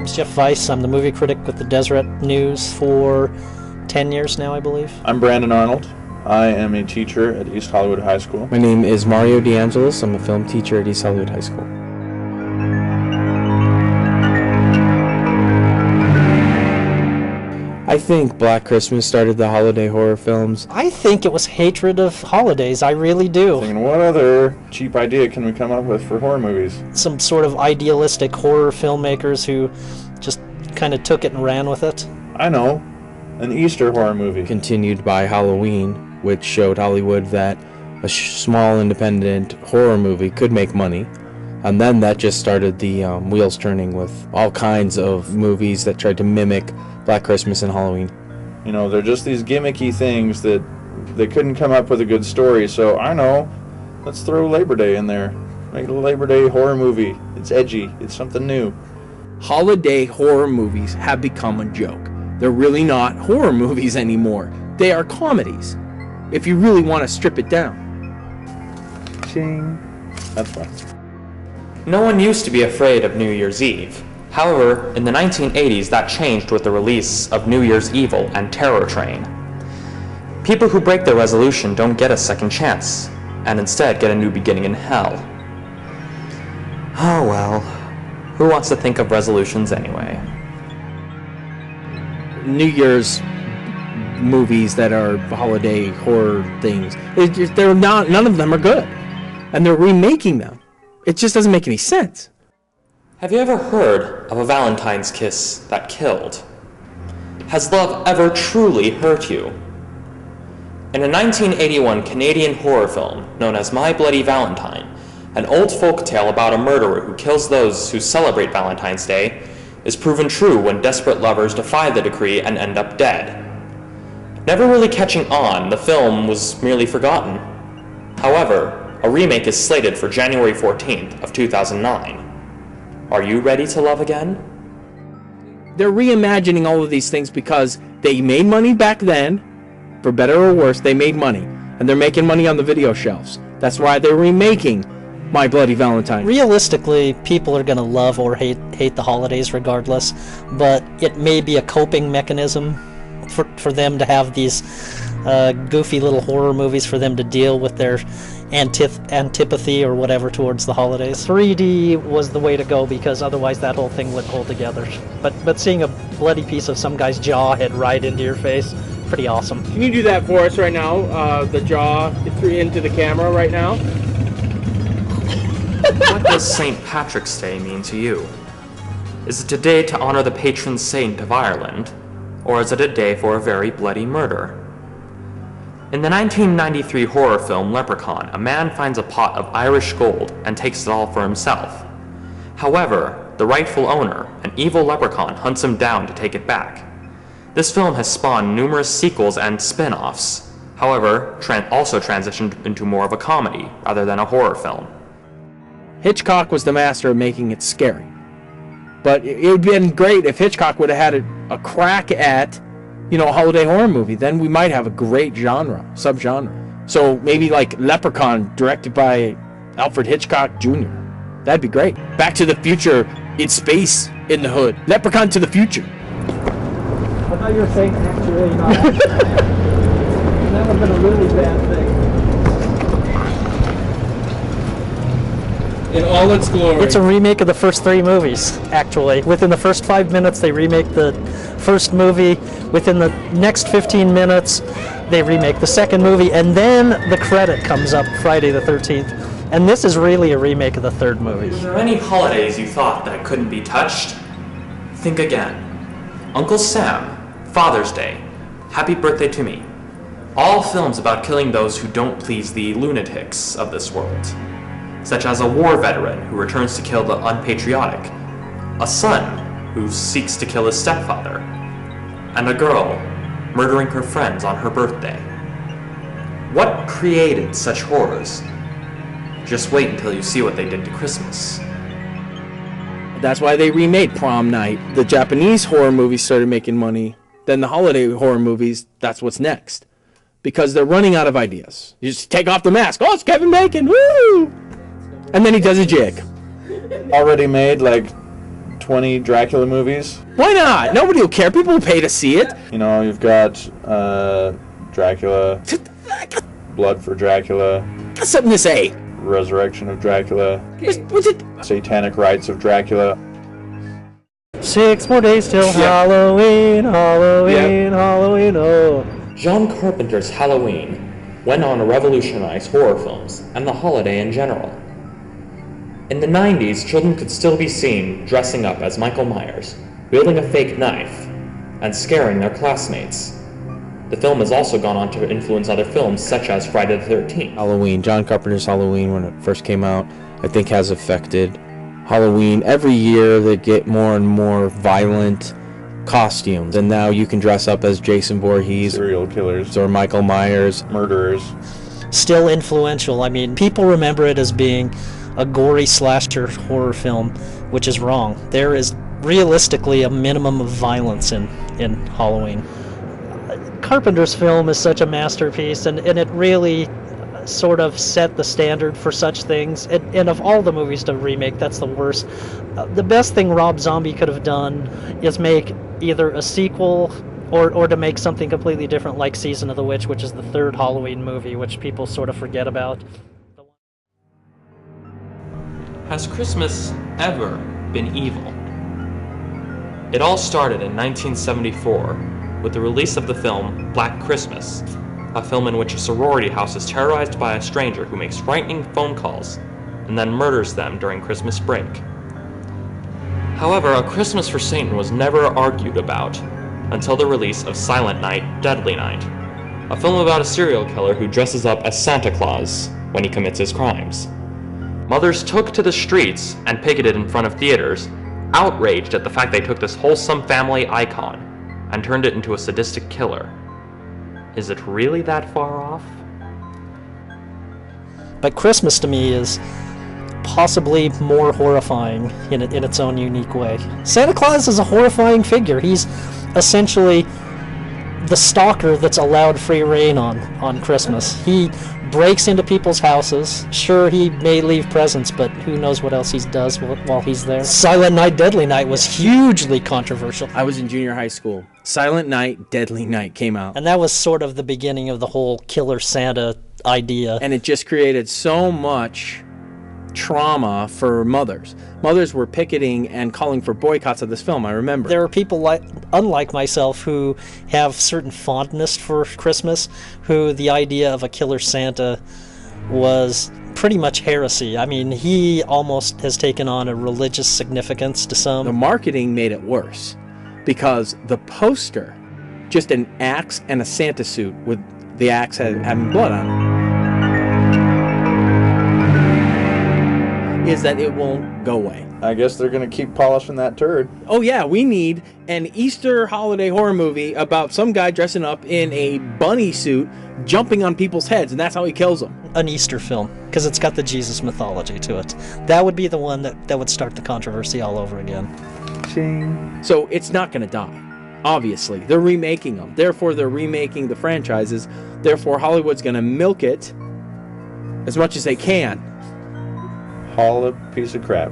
name's Jeff Weiss. I'm the movie critic with the Deseret News for 10 years now, I believe. I'm Brandon Arnold. I am a teacher at East Hollywood High School. My name is Mario DeAngelis. I'm a film teacher at East Hollywood High School. I think Black Christmas started the holiday horror films. I think it was hatred of holidays. I really do. Thinking, what other cheap idea can we come up with for horror movies? Some sort of idealistic horror filmmakers who just kind of took it and ran with it. I know. An Easter horror movie. Continued by Halloween, which showed Hollywood that a small independent horror movie could make money. And then that just started the wheels turning with all kinds of movies that tried to mimic Black Christmas and Halloween. You know, they're just these gimmicky things that they couldn't come up with a good story, so I know, let's throw Labor Day in there. Make a Labor Day horror movie. It's edgy. It's something new. Holiday horror movies have become a joke. They're really not horror movies anymore. They are comedies, if you really want to strip it down. Ching. That's fine. No one used to be afraid of New Year's Eve. However, in the 1980s, that changed with the release of New Year's Evil and Terror Train. People who break their resolution don't get a second chance, and instead get a new beginning in hell. Oh well, who wants to think of resolutions anyway? New Year's movies that are holiday horror things, they're not, none of them are good. And they're remaking them. It just doesn't make any sense. Have you ever heard of a Valentine's kiss that killed? Has love ever truly hurt you? In a 1981 Canadian horror film known as My Bloody Valentine, an old folk tale about a murderer who kills those who celebrate Valentine's Day is proven true when desperate lovers defy the decree and end up dead. Never really catching on, the film was merely forgotten. However, a remake is slated for January 14th of 2009. Are you ready to love again? They're reimagining all of these things because they made money back then, for better or worse, they made money. And they're making money on the video shelves. That's why they're remaking My Bloody Valentine. Realistically, people are going to love or hate the holidays regardless, but it may be a coping mechanism for them to have these goofy little horror movies for them to deal with their antipathy or whatever towards the holidays. 3D was the way to go because otherwise that whole thing wouldn't hold together. But seeing a bloody piece of some guy's jaw head right into your face, pretty awesome. Can you do that for us right now? The jaw into the camera right now? What does St. Patrick's Day mean to you? Is it a day to honor the patron saint of Ireland, or is it a day for a very bloody murder? In the 1993 horror film Leprechaun, a man finds a pot of Irish gold and takes it all for himself. However, the rightful owner, an evil leprechaun, hunts him down to take it back. This film has spawned numerous sequels and spin-offs, however, also transitioned into more of a comedy rather than a horror film. Hitchcock was the master of making it scary. But it would have been great if Hitchcock would have had a crack at, you know, a holiday horror movie. Then we might have a great subgenre. So maybe like Leprechaun, directed by Alfred Hitchcock Jr. That'd be great. Back to the Future in space in the hood. Leprechaun to the future. I thought you were saying actually not. That would have been a really bad thing. In all its glory. It's a remake of the first 3 movies, actually. Within the first 5 minutes, they remake the first movie. Within the next 15 minutes, they remake the second movie, and then the credit comes up Friday the 13th. And this is really a remake of the third movie. Were there any holidays you thought that couldn't be touched? Think again. Uncle Sam, Father's Day, Happy Birthday to Me. All films about killing those who don't please the lunatics of this world. Such as a war veteran who returns to kill the unpatriotic, a son who seeks to kill his stepfather, and a girl murdering her friends on her birthday. What created such horrors? Just wait until you see what they did to Christmas. That's why they remade Prom Night. The Japanese horror movies started making money. Then the holiday horror movies, that's what's next. Because they're running out of ideas. You just take off the mask. Oh, it's Kevin Bacon. Woo! And then he does a jig. Already made like 20 Dracula movies. Why not? Nobody will care. People will pay to see it. You know, you've got Dracula, Blood for Dracula, Got something to say. Resurrection of Dracula, What's it? Satanic Rites of Dracula. 6 more days till Halloween, Halloween, Halloween, oh. John Carpenter's Halloween went on to revolutionize horror films and the holiday in general. In the 90s, children could still be seen dressing up as Michael Myers, wielding a fake knife, and scaring their classmates. The film has also gone on to influence other films such as Friday the 13th. Halloween, John Carpenter's Halloween, when it first came out, I think has affected Halloween. Every year they get more and more violent costumes, and now you can dress up as Jason Voorhees, Serial killers, or Michael Myers. murderers. Still influential. I mean, people remember it as being a gory slasher horror film, which is wrong. There is realistically a minimum of violence in Halloween. Carpenter's film is such a masterpiece, and it really sort of set the standard for such things. And of all the movies to remake, that's the worst. The best thing Rob Zombie could have done is make either a sequel or to make something completely different, like Season of the Witch, which is the third Halloween movie, which people sort of forget about. Has Christmas ever been evil? It all started in 1974 with the release of the film Black Christmas, a film in which a sorority house is terrorized by a stranger who makes frightening phone calls and then murders them during Christmas break. However, A Christmas for Satan was never argued about until the release of Silent Night, Deadly Night, a film about a serial killer who dresses up as Santa Claus when he commits his crimes. Mothers took to the streets and picketed in front of theaters, outraged at the fact they took this wholesome family icon and turned it into a sadistic killer. Is it really that far off? But Christmas to me is possibly more horrifying in its own unique way. Santa Claus is a horrifying figure. He's essentially the stalker that's allowed free reign on Christmas. He breaks into people's houses. Sure, he may leave presents, but who knows what else he does while he's there. Silent Night, Deadly Night was hugely controversial. I was in junior high school. Silent Night, Deadly Night came out. And that was sort of the beginning of the whole killer Santa idea. And it just created so much trauma for mothers. Mothers were picketing and calling for boycotts of this film, I remember. There are people unlike myself who have certain fondness for Christmas, who the idea of a killer Santa was pretty much heresy. I mean, he almost has taken on a religious significance to some. The marketing made it worse because the poster, just an axe and a Santa suit with the axe having blood on it, is that it won't go away. I guess they're going to keep polishing that turd. Oh yeah, we need an Easter holiday horror movie about some guy dressing up in a bunny suit jumping on people's heads, and that's how he kills them. An Easter film, because it's got the Jesus mythology to it. That would be the one that would start the controversy all over again. Ching. So it's not going to die. Obviously, they're remaking them. Therefore, they're remaking the franchises. Therefore, Hollywood's going to milk it as much as they can. Haul a piece of crap.